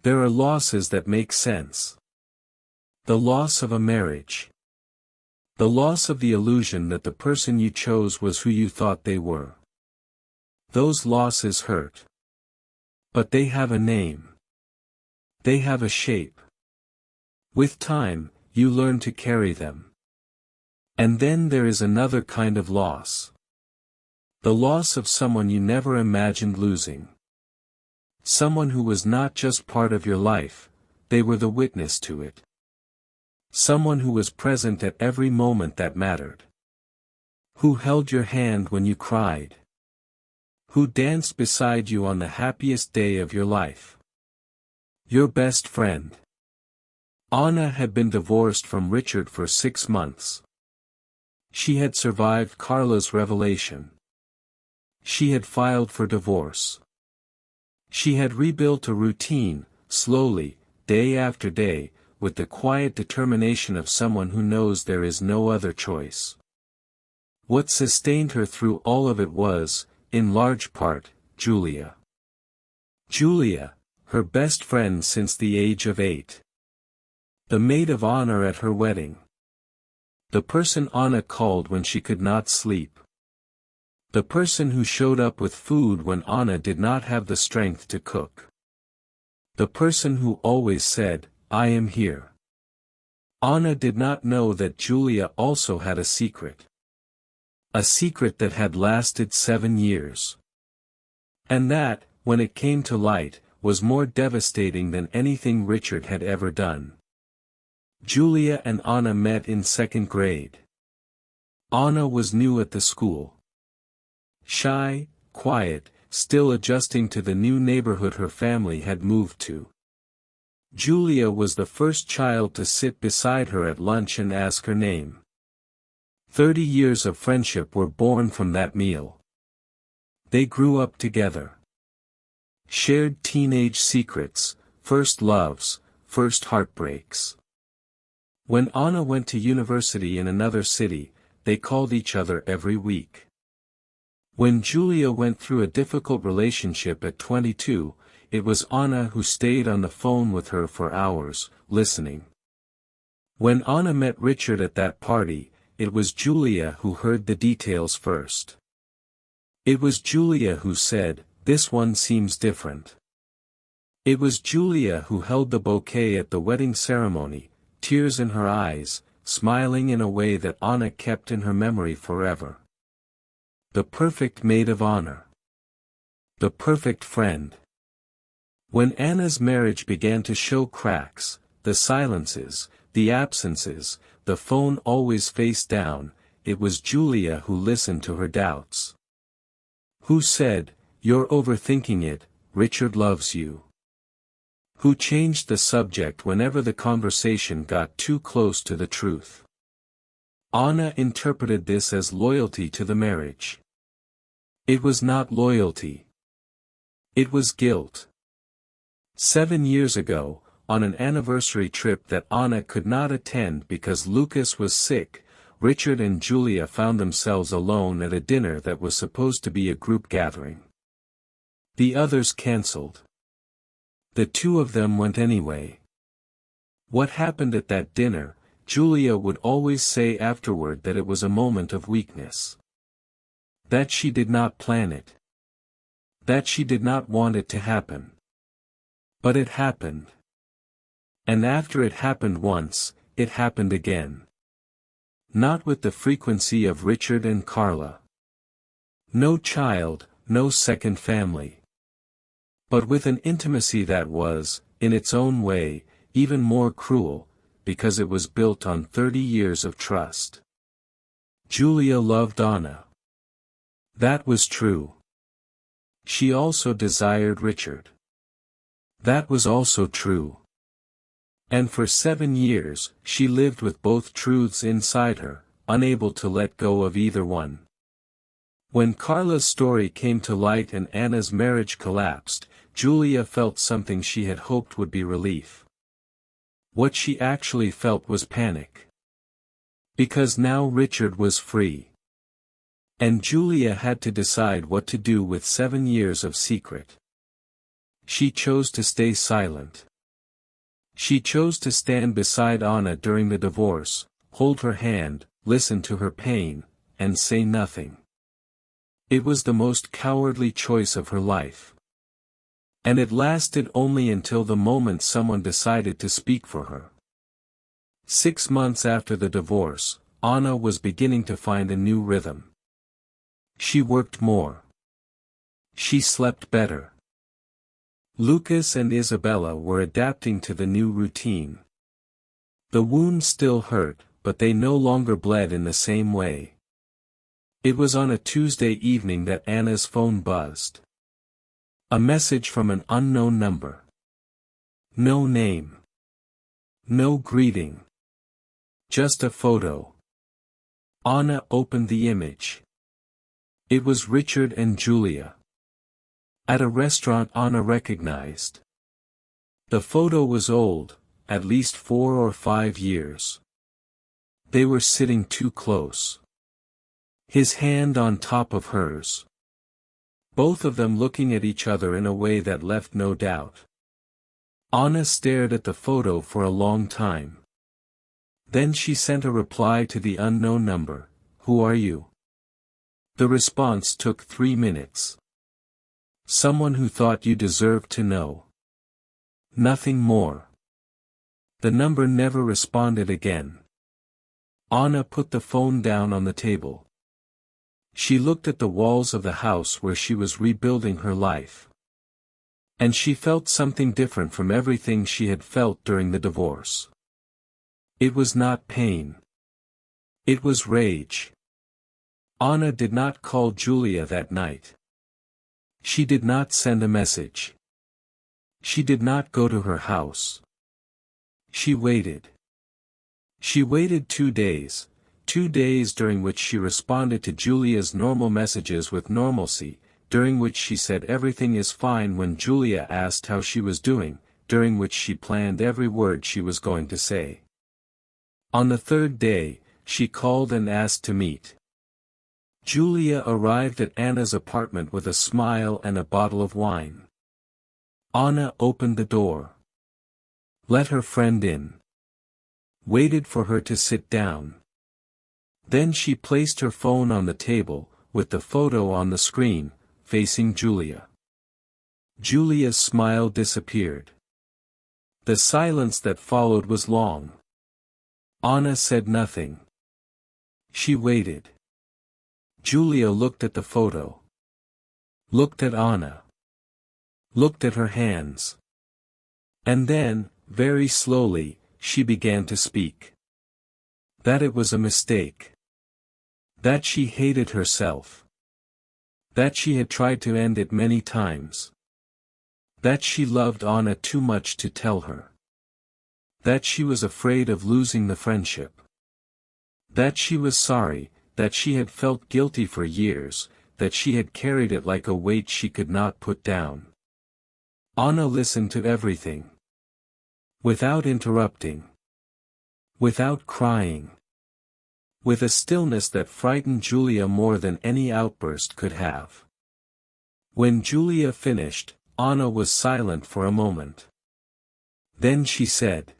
There are losses that make sense. The loss of a marriage. The loss of the illusion that the person you chose was who you thought they were. Those losses hurt. But they have a name. They have a shape. With time, you learn to carry them. And then there is another kind of loss. The loss of someone you never imagined losing. Someone who was not just part of your life, they were the witness to it. Someone who was present at every moment that mattered. Who held your hand when you cried. Who danced beside you on the happiest day of your life. Your best friend. Anna had been divorced from Richard for 6 months. She had survived Carla's revelation. She had filed for divorce. She had rebuilt a routine, slowly, day after day, with the quiet determination of someone who knows there is no other choice. What sustained her through all of it was, in large part, Julia. Julia, her best friend since the age of 8. The maid of honor at her wedding. The person Anna called when she could not sleep. The person who showed up with food when Anna did not have the strength to cook. The person who always said, "I am here." Anna did not know that Julia also had a secret. A secret that had lasted 7 years. And that, when it came to light, was more devastating than anything Richard had ever done. Julia and Anna met in 2nd grade. Anna was new at the school. Shy, quiet, still adjusting to the new neighborhood her family had moved to. Julia was the first child to sit beside her at lunch and ask her name. 30 years of friendship were born from that meal. They grew up together. Shared teenage secrets, first loves, first heartbreaks. When Anna went to university in another city, they called each other every week. When Julia went through a difficult relationship at 22, it was Anna who stayed on the phone with her for hours, listening. When Anna met Richard at that party, it was Julia who heard the details first. It was Julia who said, "This one seems different." It was Julia who held the bouquet at the wedding ceremony, tears in her eyes, smiling in a way that Anna kept in her memory forever. The perfect maid of honor. The perfect friend. When Anna's marriage began to show cracks, the silences, the absences, the phone always face down, it was Julia who listened to her doubts. Who said, "You're overthinking it, Richard loves you." Who changed the subject whenever the conversation got too close to the truth. Anna interpreted this as loyalty to the marriage. It was not loyalty. It was guilt. 7 years ago, on an anniversary trip that Anna could not attend because Lucas was sick, Richard and Julia found themselves alone at a dinner that was supposed to be a group gathering. The others cancelled. The two of them went anyway. What happened at that dinner, Julia would always say afterward that it was a moment of weakness. That she did not plan it. That she did not want it to happen. But it happened. And after it happened once, it happened again. Not with the frequency of Richard and Carla. No child, no second family. But with an intimacy that was, in its own way, even more cruel, because it was built on 30 years of trust. Julia loved Anna. That was true. She also desired Richard. That was also true. And for 7 years, she lived with both truths inside her, unable to let go of either one. When Carla's story came to light and Anna's marriage collapsed, Julia felt something she had hoped would be relief. What she actually felt was panic. Because now Richard was free. And Julia had to decide what to do with 7 years of secret. She chose to stay silent. She chose to stand beside Anna during the divorce, hold her hand, listen to her pain, and say nothing. It was the most cowardly choice of her life. And it lasted only until the moment someone decided to speak for her. 6 months after the divorce, Anna was beginning to find a new rhythm. She worked more. She slept better. Lucas and Isabella were adapting to the new routine. The wound still hurt, but they no longer bled in the same way. It was on a Tuesday evening that Anna's phone buzzed. A message from an unknown number. No name. No greeting. Just a photo. Anna opened the image. It was Richard and Julia. At a restaurant Anna recognized. The photo was old, at least 4 or 5 years. They were sitting too close. His hand on top of hers. Both of them looking at each other in a way that left no doubt. Anna stared at the photo for a long time. Then she sent a reply to the unknown number, "Who are you?" The response took 3 minutes. "Someone who thought you deserved to know." Nothing more. The number never responded again. Anna put the phone down on the table. She looked at the walls of the house where she was rebuilding her life. And she felt something different from everything she had felt during the divorce. It was not pain. It was rage. Anna did not call Julia that night. She did not send a message. She did not go to her house. She waited. She waited 2 days, 2 days during which she responded to Julia's normal messages with normalcy, during which she said everything is fine when Julia asked how she was doing, during which she planned every word she was going to say. On the 3rd day, she called and asked to meet. Julia arrived at Anna's apartment with a smile and a bottle of wine. Anna opened the door. Let her friend in. Waited for her to sit down. Then she placed her phone on the table, with the photo on the screen, facing Julia. Julia's smile disappeared. The silence that followed was long. Anna said nothing. She waited. Julia looked at the photo. Looked at Anna. Looked at her hands. And then, very slowly, she began to speak. That it was a mistake. That she hated herself. That she had tried to end it many times. That she loved Anna too much to tell her. That she was afraid of losing the friendship. That she was sorry, that she had felt guilty for years, that she had carried it like a weight she could not put down. Anna listened to everything. Without interrupting. Without crying. With a stillness that frightened Julia more than any outburst could have. When Julia finished, Anna was silent for a moment. Then she said,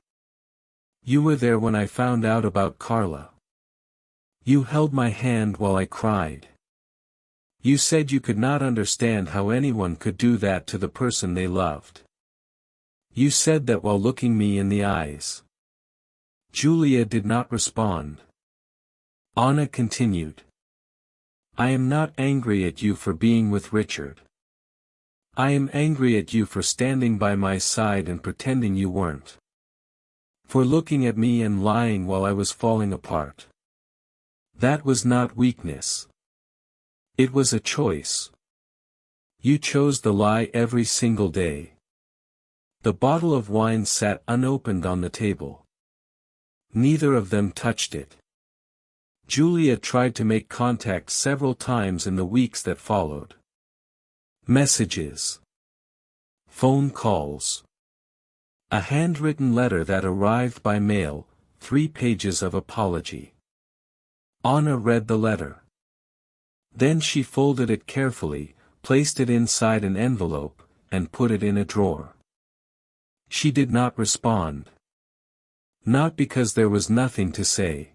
"You were there when I found out about Carla. You held my hand while I cried. You said you could not understand how anyone could do that to the person they loved. You said that while looking me in the eyes." Julia did not respond. Anna continued. "I am not angry at you for being with Richard. I am angry at you for standing by my side and pretending you weren't. For looking at me and lying while I was falling apart. That was not weakness. It was a choice. You chose the lie every single day." The bottle of wine sat unopened on the table. Neither of them touched it. Julia tried to make contact several times in the weeks that followed. Messages. Phone calls. A handwritten letter that arrived by mail, 3 pages of apology. Anna read the letter. Then she folded it carefully, placed it inside an envelope, and put it in a drawer. She did not respond. Not because there was nothing to say,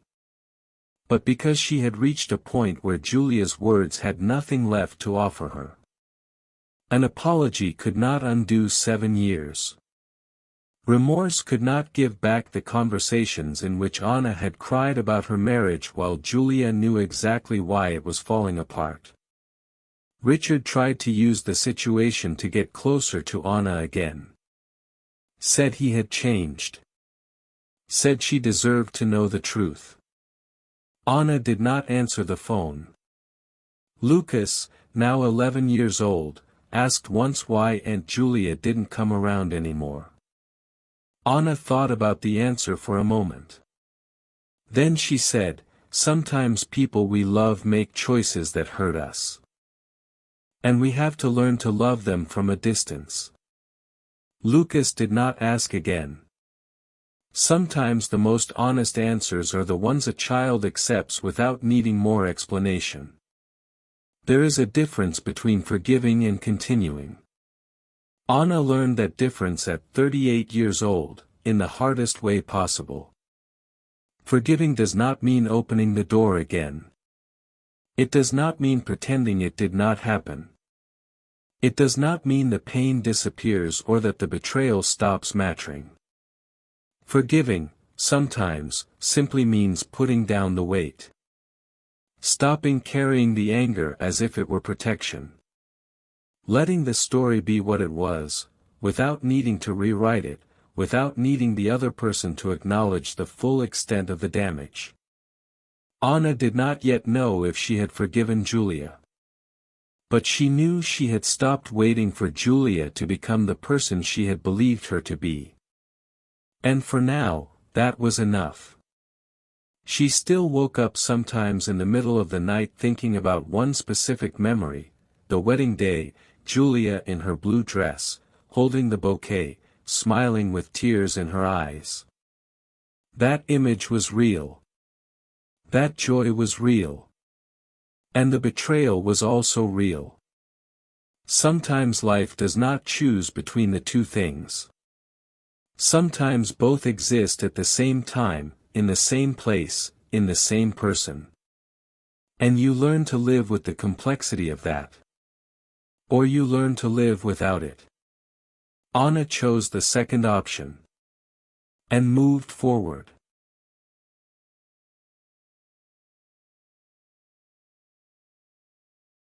but because she had reached a point where Julia's words had nothing left to offer her. An apology could not undo 7 years. Remorse could not give back the conversations in which Anna had cried about her marriage while Julia knew exactly why it was falling apart. Richard tried to use the situation to get closer to Anna again. Said he had changed. Said she deserved to know the truth. Anna did not answer the phone. Lucas, now 11 years old, asked once why Aunt Julia didn't come around anymore. Anna thought about the answer for a moment. Then she said, "Sometimes people we love make choices that hurt us. And we have to learn to love them from a distance." Lucas did not ask again. Sometimes the most honest answers are the ones a child accepts without needing more explanation. There is a difference between forgiving and continuing. Anna learned that difference at 38 years old, in the hardest way possible. Forgiving does not mean opening the door again. It does not mean pretending it did not happen. It does not mean the pain disappears or that the betrayal stops mattering. Forgiving, sometimes, simply means putting down the weight. Stopping carrying the anger as if it were protection. Letting the story be what it was, without needing to rewrite it, without needing the other person to acknowledge the full extent of the damage. Anna did not yet know if she had forgiven Julia. But she knew she had stopped waiting for Julia to become the person she had believed her to be. And for now, that was enough. She still woke up sometimes in the middle of the night thinking about one specific memory, the wedding day, Julia in her blue dress, holding the bouquet, smiling with tears in her eyes. That image was real. That joy was real. And the betrayal was also real. Sometimes life does not choose between the two things. Sometimes both exist at the same time, in the same place, in the same person. And you learn to live with the complexity of that. Or you learn to live without it. Anna chose the second option. And moved forward.